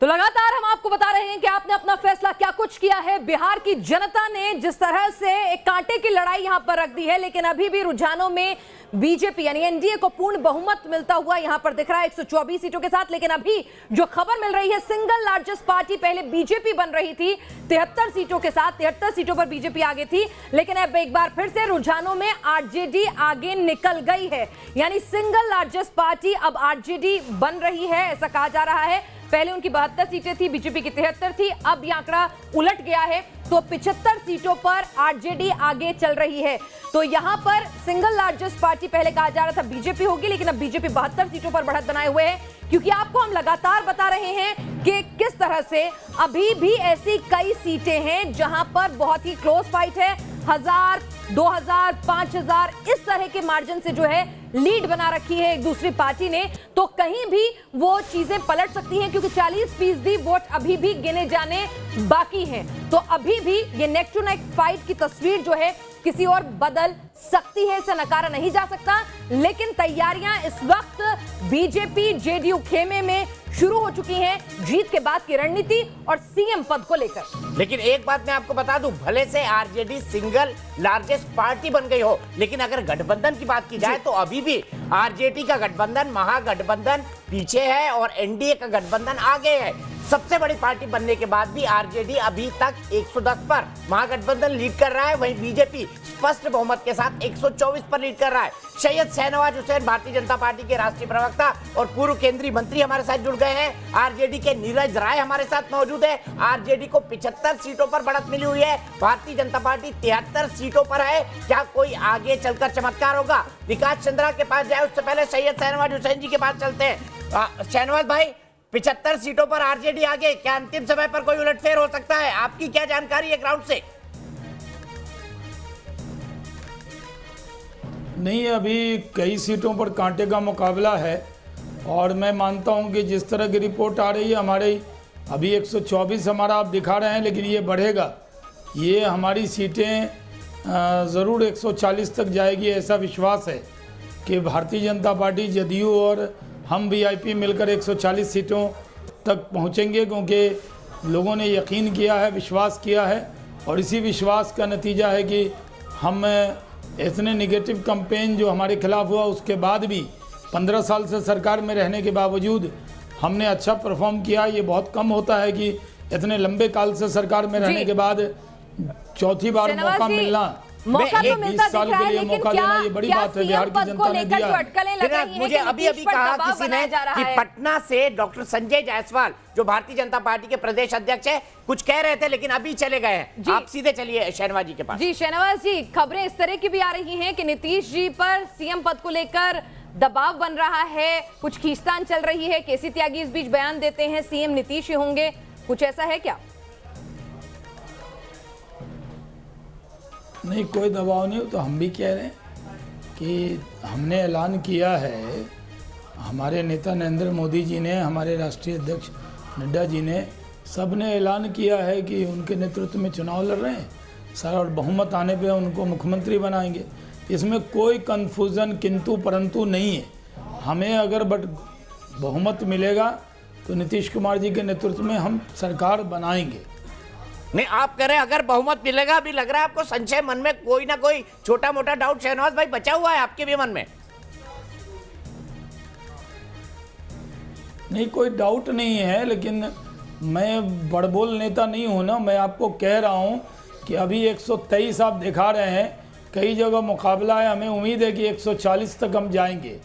तो लगातार हम आपको बता रहे हैं कि आपने अपना फैसला क्या कुछ किया है। बिहार की जनता ने जिस तरह से एक कांटे की लड़ाई यहां पर रख दी है, लेकिन अभी भी रुझानों में बीजेपी यानी एनडीए को पूर्ण बहुमत मिलता हुआ यहां पर दिख रहा है 124 सीटों के साथ। लेकिन अभी जो खबर मिल रही है, सिंगल लार्जेस्ट पार्टी पहले बीजेपी बन रही थी 73 सीटों के साथ, 73 सीटों पर बीजेपी आगे थी, लेकिन अब एक बार फिर से रुझानों में आरजेडी आगे निकल गई है। यानी सिंगल लार्जेस्ट पार्टी अब आरजेडी बन रही है, ऐसा कहा जा रहा है। पहले उनकी 72 सीटें थी, बीजेपी की 73 थी, अब यह आंकड़ा उलट गया है, तो 75 सीटों पर आरजेडी आगे चल रही है। तो यहां पर सिंगल लार्जेस्ट पार्टी पहले कहा जा रहा था बीजेपी होगी, लेकिन अब बीजेपी 72 सीटों पर बढ़त बनाए हुए है, क्योंकि आपको हम लगातार बता रहे हैं कि किस तरह से अभी भी ऐसी कई सीटें हैं जहां पर बहुत ही क्लोज फाइट है। 1000, 2000, 5000 इस तरह के मार्जिन से जो है लीड बना रखी है एक दूसरी पार्टी ने। तो कहीं भी वो चीजें पलट सकती हैं, क्योंकि 40% वोट अभी भी गिने जाने बाकी हैं। तो अभी भी ये नेक टू नेक फाइट की तस्वीर जो है किसी और बदल सकती है, इसे नकारा नहीं जा सकता। लेकिन तैयारियां इस वक्त बीजेपी जेडीयू खेमे में शुरू हो चुकी हैं जीत के बाद की रणनीति और सीएम पद को लेकर। लेकिन एक बात मैं आपको बता दूं, भले से आरजेडी सिंगल लार्जेस्ट पार्टी बन गई हो, लेकिन अगर गठबंधन की बात की जाए तो अभी भी आरजेडी का गठबंधन, महागठबंधन पीछे है और एनडीए का गठबंधन आगे है। सबसे बड़ी पार्टी बनने के बाद भी आरजेडी अभी तक 110 पर महागठबंधन लीड कर रहा है, वहीं बीजेपी स्पष्ट बहुमत के साथ 124 पर लीड कर रहा है। सैयद शाहनवाज हुसैन भारतीय जनता पार्टी के राष्ट्रीय प्रवक्ता और पूर्व केंद्रीय मंत्री हमारे साथ जुड़ गए हैं। आरजेडी के नीरज राय हमारे साथ मौजूद है। आरजेडी को 75 सीटों पर बढ़त मिली हुई है, भारतीय जनता पार्टी 73 सीटों पर है। क्या कोई आगे चलकर चमत्कार होगा? विकास चंद्रा के पास जाए उससे पहले सैयद शाहनवाज हुसैन जी के पास चलते हैं। शाहनवाज भाई, 75 सीटों पर आरजेडी आगे, क्या अंतिम समय पर कोई उलटफेर हो सकता है? आपकी क्या जानकारी है ग्राउंड से? नहीं, अभी कई सीटों पर कांटे का मुकाबला है और मैं मानता हूं कि जिस तरह की रिपोर्ट आ रही है, हमारे अभी 124 हमारा आप दिखा रहे हैं, लेकिन ये बढ़ेगा। ये हमारी सीटें ज़रूर 140 तक जाएगी, ऐसा विश्वास है कि भारतीय जनता पार्टी, जदयू और हम वीआईपी मिलकर 140 सीटों तक पहुंचेंगे, क्योंकि लोगों ने यकीन किया है, विश्वास किया है। और इसी विश्वास का नतीजा है कि हम इतने निगेटिव कैंपेन जो हमारे खिलाफ हुआ, उसके बाद भी 15 साल से सरकार में रहने के बावजूद हमने अच्छा परफॉर्म किया। ये बहुत कम होता है कि इतने लंबे काल से सरकार में रहने के बाद चौथी बार मौका मिलना, मौका तो मिलता दिख रहा है, लेकिन मौका देना ये बड़ी बात है, बिहार की जनता ने दिया है। मुझे अभी कहा किसी ने कि पटना से डॉक्टर संजय जायसवाल जो भारतीय जनता पार्टी के प्रदेश अध्यक्ष है, कुछ कह रहे थे लेकिन अभी चले गए हैं। आप सीधे चलिए शाहनवाज जी के पास। जी शाहनवाज जी, खबरें इस तरह की भी आ रही हैं कि नीतीश जी पर सीएम पद को लेकर दबाव बन रहा है, कुछ खींचतान चल रही है। केसी त्यागी इस बीच बयान देते हैं सीएम नीतीश ही होंगे, कुछ ऐसा है क्या? नहीं, कोई दबाव नहीं हो। तो हम भी कह रहे हैं कि हमने ऐलान किया है, हमारे नेता नरेंद्र मोदी जी ने, हमारे राष्ट्रीय अध्यक्ष नड्डा जी ने, सब ने ऐलान किया है कि उनके नेतृत्व में चुनाव लड़ रहे हैं सर, और बहुमत आने पे उनको मुख्यमंत्री बनाएंगे। इसमें कोई कन्फ्यूज़न किंतु परंतु नहीं है। हमें अगर बहुमत मिलेगा तो नीतीश कुमार जी के नेतृत्व में हम सरकार बनाएंगे। नहीं, आप कह रहे हैं अगर बहुमत मिलेगा, अभी लग रहा है आपको संशय मन में कोई ना कोई छोटा मोटा डाउट शाहनवाज भाई बचा हुआ है आपके भी मन में? नहीं, कोई डाउट नहीं है, लेकिन मैं बड़बोल नेता नहीं हूं ना। मैं आपको कह रहा हूं कि अभी 123 आप दिखा रहे हैं, कई जगह मुकाबला है। हमें उम्मीद है कि 140 तक हम जाएंगे।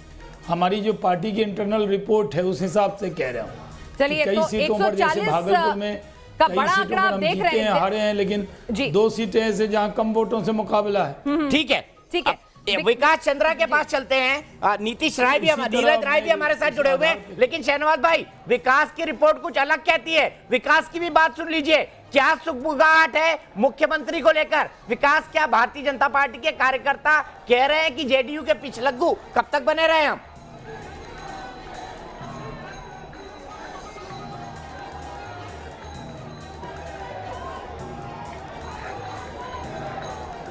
हमारी जो पार्टी की इंटरनल रिपोर्ट है उस हिसाब से कह रहा हूँ। चलिए, कई सीटों पर, जैसे भागलपुर में का बड़ा आंकड़ा आप देख रहे हैं, हारे हैं, लेकिन 2 सीटें ऐसे जहां कम वोटों से मुकाबला है। ठीक है, ठीक है। विकास चंद्रा के पास चलते हैं। नीतीश राय भी, नीरज राय भी हमारे साथ जुड़े हुए हैं। लेकिन शाहनवाज भाई, विकास की रिपोर्ट कुछ अलग कहती है। विकास की भी बात सुन लीजिए। क्या सुगबुगाहट है मुख्यमंत्री को लेकर? विकास, क्या भारतीय जनता पार्टी के कार्यकर्ता कह रहे हैं कि जेडीयू के पिछलग्गू कब तक बने रहे हम?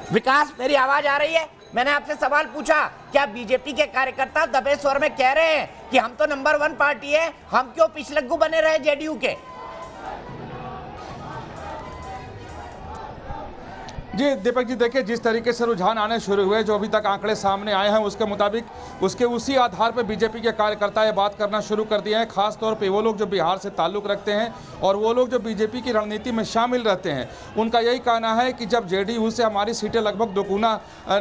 विकास, मेरी आवाज आ रही है? मैंने आपसे सवाल पूछा, क्या बीजेपी के कार्यकर्ता दबे स्वर में कह रहे हैं कि हम तो नंबर 1 पार्टी है, हम क्यों पिछलग्गू बने रहे जेडीयू के? जी दीपक जी, देखिए जिस तरीके से रुझान आने शुरू हुए, जो अभी तक आंकड़े सामने आए हैं उसके मुताबिक उसके उसी आधार पर बीजेपी के कार्यकर्ता ये बात करना शुरू कर दिए हैं। खास तौर पे वो लोग जो बिहार से ताल्लुक़ रखते हैं और वो लोग जो बीजेपी की रणनीति में शामिल रहते हैं, उनका यही कहना है कि जब जेडीयू से हमारी सीटें लगभग दोगुना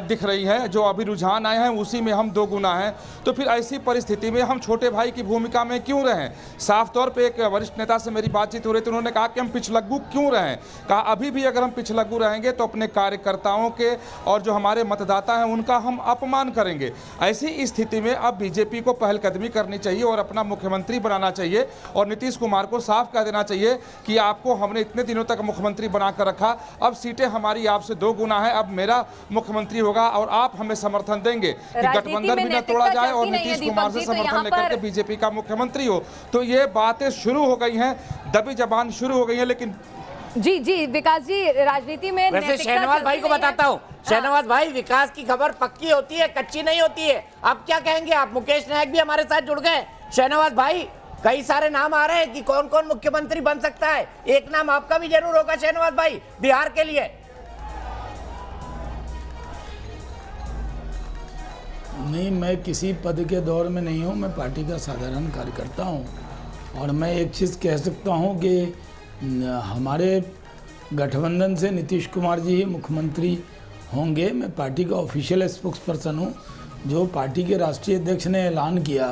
दिख रही है, जो अभी रुझान आए हैं उसी में हम दोगुना हैं, तो फिर ऐसी परिस्थिति में हम छोटे भाई की भूमिका में क्यों रहें। साफ तौर पर एक वरिष्ठ नेता से मेरी बातचीत हो रही थी, उन्होंने कहा कि हम पिछलग्गू क्यों रहें। कहा अभी भी अगर हम पिछलग्गू रहेंगे तो अपने कार्यकर्ताओं के और जो हमारे मतदाता हैं उनका हम अपमान करेंगे। ऐसी स्थिति में अब बीजेपी को पहलकदमी करनी चाहिए और अपना मुख्यमंत्री बनाना चाहिए और नीतीश कुमार को साफ कह देना चाहिए कि आपको हमने इतने दिनों तक मुख्यमंत्री बनाकर रखा, अब सीटें हमारी आपसे दोगुना है, अब मेरा मुख्यमंत्री होगा और आप हमें समर्थन देंगे कि गठबंधन भी न तोड़ा जाए और नीतीश कुमार से समर्थन लेकर के बीजेपी का मुख्यमंत्री हो। तो ये बातें शुरू हो गई हैं, दबी जबान शुरू हो गई है। लेकिन जी विकास जी, राजनीति में वैसे शहनवाज भाई को बताता हूँ, शहनवाज भाई, विकास की खबर पक्की होती है, कच्ची नहीं होती है। अब क्या कहेंगे आप? मुकेश नायक भी हमारे साथ जुड़ गए। शहनवाज भाई, कई सारे नाम आ रहे हैं कि कौन कौन मुख्यमंत्री बन सकता है, एक नाम आपका भी जरूर होगा शहनवाज भाई, बिहार के लिए। नहीं, मैं किसी पद के दौर में नहीं हूँ, मैं पार्टी का साधारण कार्यकर्ता हूँ। और मैं एक चीज़ कह सकता हूँ कि हमारे गठबंधन से नीतीश कुमार जी ही मुख्यमंत्री होंगे। मैं पार्टी का ऑफिशियल स्पोक्स पर्सन हूँ। जो पार्टी के राष्ट्रीय अध्यक्ष ने ऐलान किया,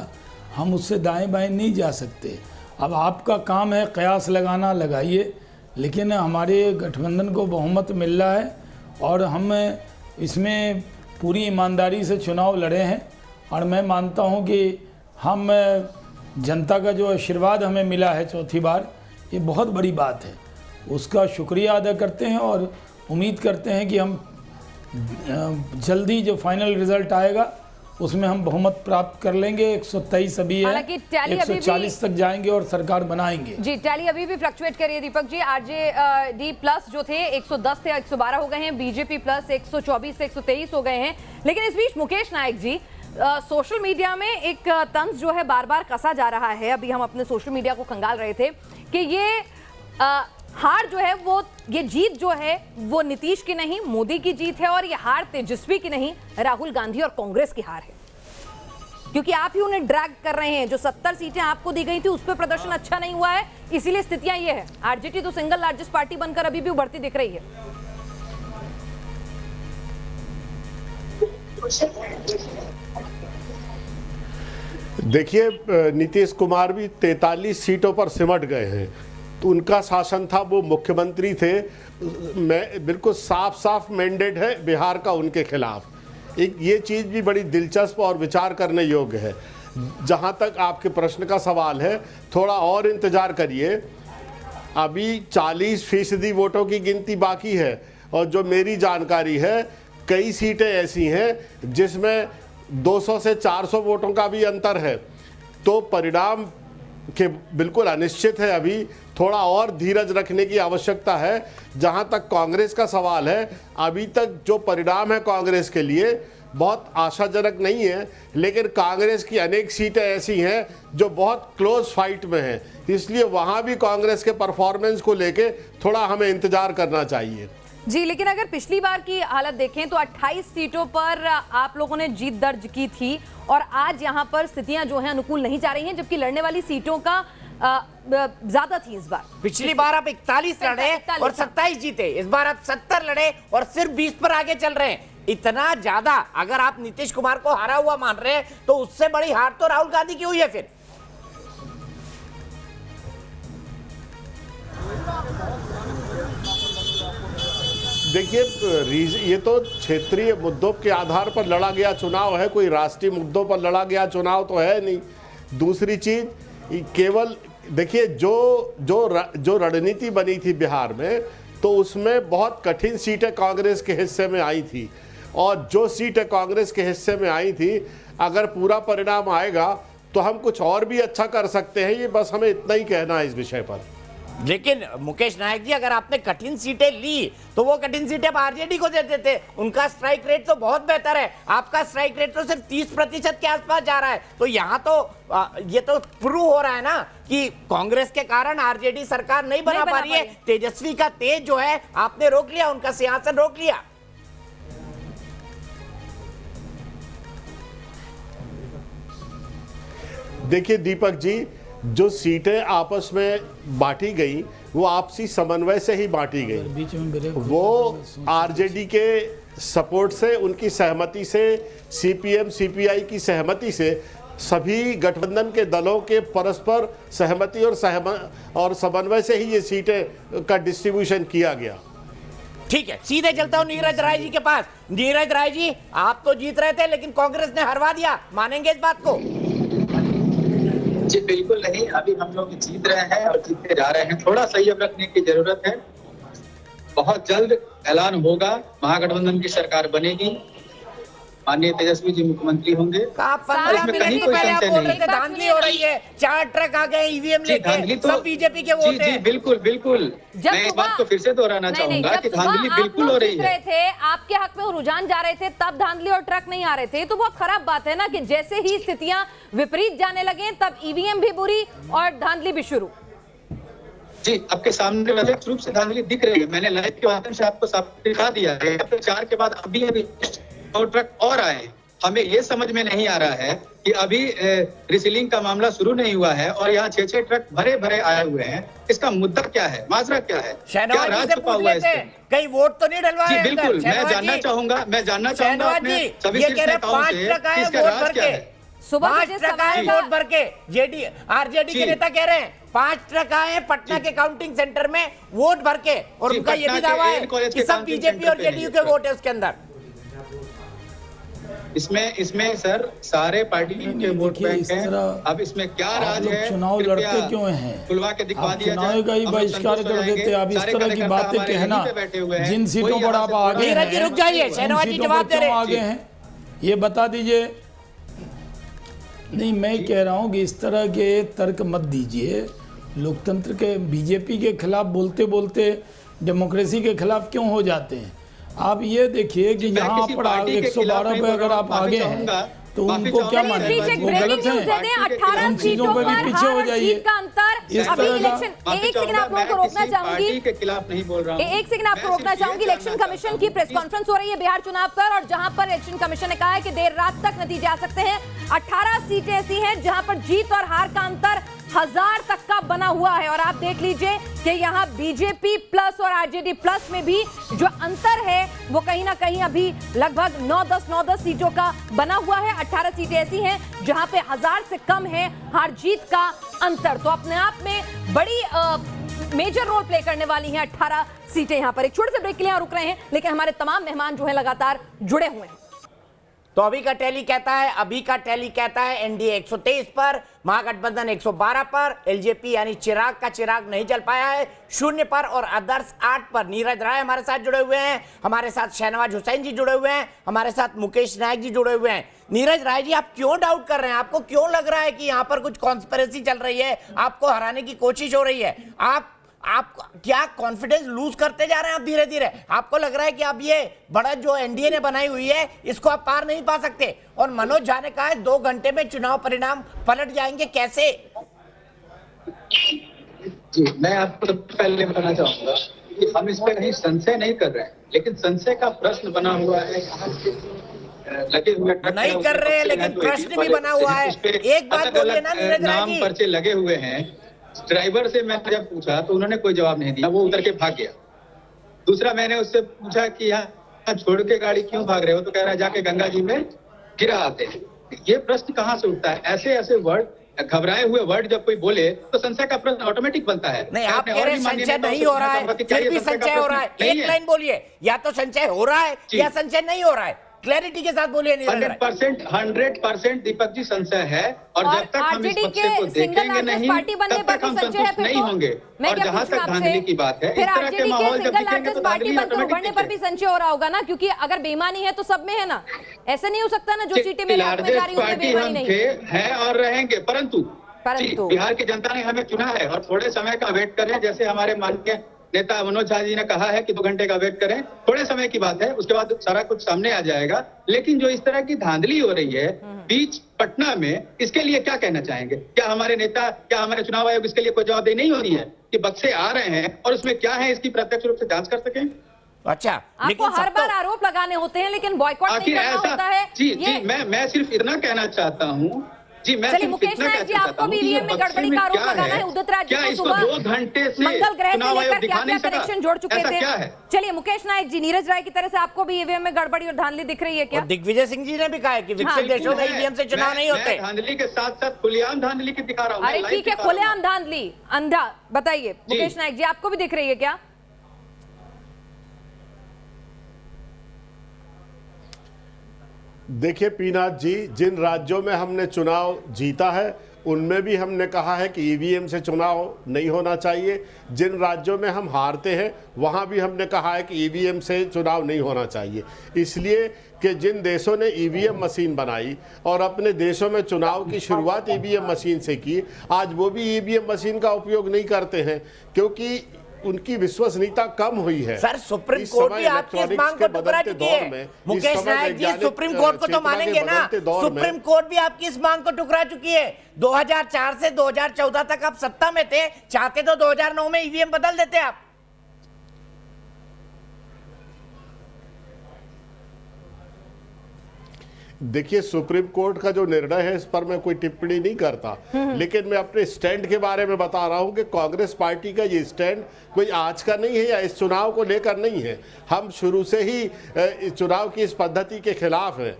हम उससे दाएं बाएं नहीं जा सकते। अब आपका काम है कयास लगाना, लगाइए, लेकिन हमारे गठबंधन को बहुमत मिल रहा है और हम इसमें पूरी ईमानदारी से चुनाव लड़े हैं। और मैं मानता हूँ कि हम जनता का जो आशीर्वाद हमें मिला है चौथी बार, ये बहुत बड़ी बात है, उसका शुक्रिया अदा करते हैं और उम्मीद करते हैं कि हम जल्दी जो फाइनल रिजल्ट आएगा उसमें हम बहुमत प्राप्त कर लेंगे। 123 अभी है, 140 तक जाएंगे और सरकार बनाएंगे। जी, टैली अभी भी फ्लक्चुएट करिए दीपक जी। आरजेडी प्लस जो थे 110 से 112 हो गए हैं, बीजेपी प्लस 124 से 123 हो गए हैं। लेकिन इस बीच मुकेश नायक जी, सोशल मीडिया में एक तंज जो है बार बार कसा जा रहा है। अभी हम अपने सोशल मीडिया को खंगाल रहे थे कि ये हार जो है, वो ये जीत जो है वो नीतीश की नहीं, मोदी की जीत है, और ये हार तेजस्वी की नहीं, राहुल गांधी और कांग्रेस की हार है, क्योंकि आप ही उन्हें ड्रैग कर रहे हैं। जो 70 सीटें आपको दी गई थी उस पर प्रदर्शन अच्छा नहीं हुआ है, इसीलिए स्थितियां ये है। आरजेडी तो सिंगल लार्जेस्ट पार्टी बनकर अभी भी उभरती दिख रही है। देखिए, नीतीश कुमार भी 43 सीटों पर सिमट गए हैं, तो उनका शासन था, वो मुख्यमंत्री थे। मैं बिल्कुल साफ साफ मैंडेट है बिहार का उनके खिलाफ। एक ये चीज़ भी बड़ी दिलचस्प और विचार करने योग्य है। जहाँ तक आपके प्रश्न का सवाल है, थोड़ा और इंतज़ार करिए, अभी 40% वोटों की गिनती बाकी है। और जो मेरी जानकारी है, कई सीटें ऐसी हैं जिसमें 200 से 400 वोटों का भी अंतर है। तो परिणाम के बिल्कुल अनिश्चित है। अभी थोड़ा और धीरज रखने की आवश्यकता है। जहां तक कांग्रेस का सवाल है, अभी तक जो परिणाम है कांग्रेस के लिए बहुत आशाजनक नहीं है, लेकिन कांग्रेस की अनेक सीटें ऐसी हैं जो बहुत क्लोज फाइट में हैं, इसलिए वहां भी कांग्रेस के परफॉर्मेंस को लेके थोड़ा हमें इंतजार करना चाहिए। जी, लेकिन अगर पिछली बार की हालत देखें तो 28 सीटों पर आप लोगों ने जीत दर्ज की थी और आज यहां पर स्थितियां जो हैं अनुकूल नहीं जा रही हैं, जबकि लड़ने वाली सीटों का ज्यादा थी इस बार। पिछली बार आप 41 लड़े और 27 जीते, इस बार आप 70 लड़े और सिर्फ 20 पर आगे चल रहे हैं। इतना ज्यादा अगर आप नीतीश कुमार को हारा हुआ मान रहे हैं, तो उससे बड़ी हार तो राहुल गांधी की हुई है। फिर देखिए, ये तो क्षेत्रीय मुद्दों के आधार पर लड़ा गया चुनाव है, कोई राष्ट्रीय मुद्दों पर लड़ा गया चुनाव तो है नहीं। दूसरी चीज, केवल देखिए जो रणनीति बनी थी बिहार में, तो उसमें बहुत कठिन सीटें कांग्रेस के हिस्से में आई थी, और जो सीटें कांग्रेस के हिस्से में आई थी, अगर पूरा परिणाम आएगा तो हम कुछ और भी अच्छा कर सकते हैं। ये बस हमें इतना ही कहना है इस विषय पर। लेकिन मुकेश नायक जी, अगर आपने कठिन सीटें ली तो वो कठिन सीटें अब आरजेडी को देते थे। उनका स्ट्राइक रेट तो बहुत बेहतर है, आपका स्ट्राइक रेट तो सिर्फ 30% के आसपास जा रहा है। तो यहाँ तो ये तो प्रूव हो रहा है ना कि कांग्रेस के कारण आरजेडी सरकार नहीं बना पा रही है। तेजस्वी का तेज जो है आपने रोक लिया, उनका सिंहासन रोक लिया। देखिए दीपक जी, जो सीटें आपस में बांटी गई वो आपसी समन्वय से ही बांटी गई। बीच में ब्रेक वो आरजेडी के सपोर्ट से, उनकी सहमति से, सीपीएम सीपीआई की सहमति से, सभी गठबंधन के दलों के परस्पर सहमति और समन्वय से ही ये सीटें का डिस्ट्रीब्यूशन किया गया। ठीक है, सीधे चलता हूं नीरज राय जी के पास। नीरज राय जी, आप तो जीत रहे थे लेकिन कांग्रेस ने हरवा दिया, मानेंगे इस बात को? जी बिल्कुल नहीं, अभी हम लोग जीत रहे हैं और जीतते जा रहे हैं। थोड़ा संयम रखने की जरूरत है। बहुत जल्द ऐलान होगा, महागठबंधन की सरकार बनेगी, माननीय तेजस्वी जी मुख्यमंत्री होंगे। आप 15 मिनट ही पहले आप बोल रहे थे धांधली हो रही है, 4 ट्रक आ गए ईवीएम लेके, सब बीजेपी के वोट हैं। जी बिल्कुल बिल्कुल, मैं इस बात को फिर से दोहराना चाहूंगा कि धांधली बिल्कुल हो रही है। थे आपके हक में रुझान जा रहे थे, तब धांधली और ट्रक नहीं आ रहे थे। तो बहुत खराब बात है ना कि जैसे ही स्थितियां विपरीत जाने लगे तब ईवीएम भी बुरी और धांधली भी शुरू। जी, आपके सामने प्रत्यक्ष रूप से धांधली दिख रही है। मैंने लाइव के माध्यम से आपको साफ दिखा दिया है। 4 के बाद अभी और ट्रक और आए। हमें ये समझ में नहीं आ रहा है कि अभी रिसीलिंग का मामला शुरू नहीं हुआ है और यहाँ 6 ट्रक भरे भरे आए हुए हैं। इसका मुद्दा क्या है, माजरा क्या है, क्या राज छुपा हुआ है इसमें? कई वोट तो नहीं डलवाए? जी बिल्कुल, मैं जानना चाहूंगा अपने सभी नेताओं से इसका राज क्या है। 5 ट्रक आए वोट भर के, आरजेडी के नेता कह रहे हैं 5 ट्रक आए पटना के काउंटिंग सेंटर में वोट भर के, और उनका ये भी दावा है कि सब बीजेपी और जेडीयू के वोट है उसके अंदर। इसमें सर सारे पार्टी के वोट बैंक हैं। अब इसमें क्या राज है? चुनाव लड़ते क्यों हैं? खुलवा के दिखवा दिया चुनाव का ही बहिष्कार कर देते। आप इस तरह की बातें कहना, जिन सीटों पर आप आगे हैं, रुक जाइए, शहनवाज जी जवाब दे रहे हैं। आगे हैं ये बता दीजिए। नहीं, मैं कह रहा हूँ कि इस तरह के तर्क मत दीजिए। लोकतंत्र के, बीजेपी के खिलाफ बोलते बोलते डेमोक्रेसी के खिलाफ क्यों हो जाते हैं? आप ये देखिए कि यहाँ पर 112 पे अगर आप आगे हैं तो उनको क्या माने? वो गलत है। 18 सीटों पर पीछे हो जाइए। का अंतर। इस अभी तरह इलेक्शन, एक सेकंड आप लोगों को रोकना चाहूंगी, के खिलाफ नहीं बोल रहा हूं। एक सेकंड आपको रोकना चाहूंगी। इलेक्शन कमीशन की प्रेस कॉन्फ्रेंस हो रही है बिहार चुनाव पर, और जहां पर इलेक्शन कमीशन ने कहा है कि देर रात तक नतीजे आ सकते हैं। 18 सीटें ऐसी हैं जहां पर जीत और हार का अंतर 1000 तक का बना हुआ है। और आप देख लीजिए कि यहाँ बीजेपी प्लस और आरजेडी प्लस में भी जो अंतर है वो कहीं ना कहीं अभी लगभग 9-10 सीटों का बना हुआ है। 18 सीटें ऐसी हैं जहां पे 1000 से कम है हार जीत का अंतर। तो अपने आप में बड़ी मेजर रोल प्ले करने वाली हैं 18 सीटें यहाँ पर। एक छोटे से ब्रेक के लिए रुक रहे हैं, लेकिन हमारे तमाम मेहमान जो है लगातार जुड़े हुए हैं। तो अभी का टैली कहता है एनडीए 123 पर, महागठबंधन 112 पर, एलजेपी यानी चिराग का चिराग नहीं जल पाया है 0 पर, और आदर्श 8 पर। नीरज राय हमारे साथ जुड़े हुए हैं, हमारे साथ शहनवाज हुसैन जी जुड़े हुए हैं, हमारे साथ मुकेश नायक जी जुड़े हुए हैं। नीरज राय जी, आप क्यों डाउट कर रहे हैं? आपको क्यों लग रहा है कि यहाँ पर कुछ कॉन्स्पिरेसी चल रही है, आपको हराने की कोशिश हो रही है? आप क्या कॉन्फिडेंस लूज करते जा रहे हैं आप धीरे धीरे? आपको लग रहा है कि अब ये बड़ा जो एनडीए ने बनाई हुई है इसको आप पार नहीं पा सकते? और मनोज झा ने कहा है 2 घंटे में चुनाव परिणाम पलट जाएंगे, कैसे? जी, मैं आपको सबसे पहले बताना चाहूंगा कि हम इस पर कहीं संशय नहीं कर रहे हैं, लेकिन संशय का प्रश्न बना हुआ है। लगे हुए नहीं कर रहे हैं, लेकिन प्रश्न भी बना हुआ है। एक बात बोलिए ना नीरज राय जी, नाम पर्चे लगे हुए हैं। ड्राइवर से मैंने जब पूछा तो उन्होंने कोई जवाब नहीं दिया, वो उतर के भाग गया। दूसरा, मैंने उससे पूछा कि यहाँ छोड़ के गाड़ी क्यों भाग रहे हो, तो कह रहा है जाके गंगा जी में गिरा आते हैं। ये प्रश्न कहाँ से उठता है? ऐसे वर्ड, घबराए हुए वर्ड जब कोई बोले तो संशय का प्रश्न ऑटोमेटिक बनता है। नहीं, आप कह रहे हैं संचय नहीं हो रहा है, फिर भी संचय हो रहा है। एक लाइन बोलिए, या तो संचय हो रहा है या संचय नहीं हो रहा है, क्लैरिटी के साथ बोलिए। 100% दीपक जी संशय है, और जब तक हम इस बच्चे को देखेंगे नहीं तब तक हम संतुष्ट नहीं होंगे। और जहां तक धांधली की बात है, इस तरह के माहौल जब दिखेंगे तो धांधली ऑटोमेटिक पर भी संचय हो रहा होगा ना, क्योंकि अगर बेईमानी है तो सब में है ना। ऐसे नहीं हो सकता ना जो सीटें मेरे हाथ में जा रही है उसमें बेईमानी नहीं है और रहेंगे। परंतु परंतु बिहार की जनता ने हमें चुना है और थोड़े समय का वेट करें, जैसे हमारे माननीय नेता मनोज झा जी ने कहा है कि 2 घंटे का वेट करें, थोड़े समय की बात है, उसके बाद सारा कुछ सामने आ जाएगा। लेकिन जो इस तरह की धांधली हो रही है बीच पटना में, इसके लिए क्या कहना चाहेंगे? क्या हमारे नेता, क्या हमारे चुनाव आयोग इसके लिए कोई जवाबदेही नहीं हो रही है कि बक्से आ रहे हैं और उसमें क्या है इसकी प्रत्यक्ष रूप से जांच कर सकें? अच्छा, आपको हर बार आरोप लगाने होते हैं लेकिन बॉयकॉट नहीं आखिर करना होता है। जी मैं सिर्फ इतना कहना चाहता हूँ जी, मैं चलिए सिर्फ मुकेश इतना नायक कहना जी, चाहता आपको हूँ भी कि ये ईवीएम में बक्से गड़बड़ी में का आरोप क्या लगाना है? है। उदित राज जी क्या को इसको सुबह 2 घंटे से मंगल ग्रह से चुनाव आयोग लेकर दिखा क्या नहीं क्या सका? कनेक्शन जोड़ चुके ऐसा थे। क्या है? चलिए मुकेश नायक जी, नीरज राय की तरह से आपको भी ईवीएम में गड़बड़ी और धांधली दिख रही है क्या? और दिग्विजय सिंह जी ने भी कहा है कि विकसित हाँ, देशों में ईवीएम से चुनाव नहीं होते। धांधली के साथ साथ खुलेआम धांधली की दिखा रहा हूँ। अरे ठीक है, खुलेआम धांधली, अंधा, बताइए मुकेश नायक जी, आपको भी दिख रही है क्या? देखिए पीनाथ जी, जिन राज्यों में हमने चुनाव जीता है उनमें भी हमने कहा है कि ईवीएम से चुनाव नहीं होना चाहिए। जिन राज्यों में हम हारते हैं वहाँ भी हमने कहा है कि ईवीएम से चुनाव नहीं होना चाहिए। इसलिए कि जिन देशों ने ईवीएम मशीन बनाई और अपने देशों में चुनाव की शुरुआत ईवीएम मशीन से की, आज वो भी ईवीएम मशीन का उपयोग नहीं करते हैं क्योंकि उनकी विश्वसनीयता कम हुई है। सर, सुप्रीम कोर्ट भी आपकी इस मांग को ठुकरा चुकी है। मुकेश नायक जी, सुप्रीम कोर्ट को तो मानेंगे ना? सुप्रीम कोर्ट भी आपकी इस मांग को ठुकरा चुकी है। 2004 से 2014 तक आप सत्ता में थे, चाहते तो 2009 में ईवीएम बदल देते आप। देखिए सुप्रीम कोर्ट का जो निर्णय है इस पर मैं कोई टिप्पणी नहीं करता, लेकिन मैं अपने स्टैंड के बारे में बता रहा हूं कि कांग्रेस पार्टी का ये स्टैंड कोई आज का नहीं है या इस चुनाव को लेकर नहीं है। हम शुरू से ही इस चुनाव की इस पद्धति के खिलाफ हैं।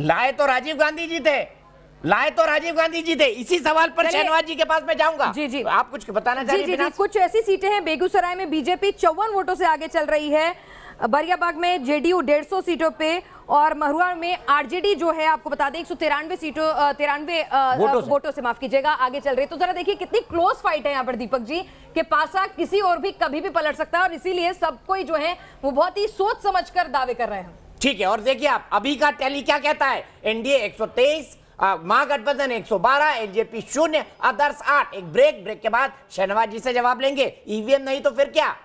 लाए तो राजीव गांधी जी थे, इसी सवाल पर शहनवाज जी के पास मैं जाऊंगा। जी जी, आप कुछ बताना जी जी जी, कुछ ऐसी सीटें हैं बेगूसराय में बीजेपी 54 वोटों से आगे चल रही है, बरियाबाग में जेडीयू 150 सीटों पे और महुआ में आरजेडी जो है आपको बता दें 193 वोटों से माफ कीजिएगा आगे चल रही है। तो जरा देखिए कितनी क्लोज फाइट है यहाँ पर दीपक जी, के पासा किसी और भी कभी भी पलट सकता है और इसीलिए सब कोई जो है वो बहुत ही सोच समझकर दावे कर रहे हैं। ठीक है, और देखिए आप अभी का टैली क्या कहता है। एनडीए 123, महागठबंधन 112, एलजेपी 0, आदर्श 8। एक ब्रेक के बाद शहनवाज जी से जवाब लेंगे। ईवीएम नहीं तो फिर क्या?